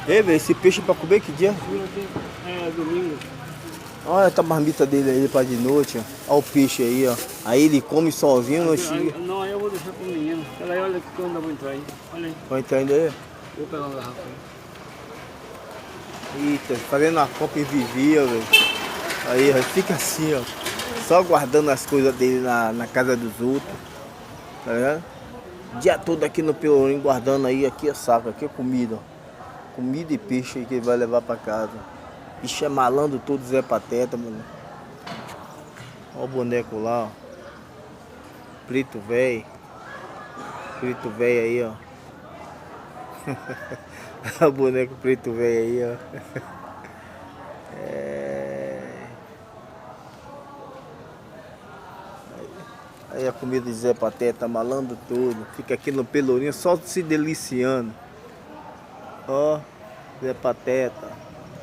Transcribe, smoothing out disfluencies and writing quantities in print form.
Ei, velho, esse peixe é pra comer que dia? É domingo. Olha a marmita dele aí pra de noite, ó. Olha o peixe aí, ó. Aí ele come sozinho, não chega. Não, aí eu vou deixar pro menino. Ela aí, olha que onda eu vou entrar aí. Olha aí. Vai entender aí? Vou pegar uma garrafa aí. Eita, fazendo a compra e vivia, velho. Aí, ó, fica assim, ó. Só guardando as coisas dele na casa dos outros. Tá ligado? O dia todo aqui no Pelourinho, guardando aí, aqui é saco, aqui é comida, ó. Comida e peixe aí que ele vai levar pra casa. Bicho é malandro todo, Zé Pateta, mano. Olha o boneco lá, ó. Preto velho. Preto velho aí, ó. Olha o boneco preto velho aí, ó. Aí a comida de Zé Pateta, malandro todo. Fica aqui no Pelourinho só se deliciando. Ó, Zé Pateta.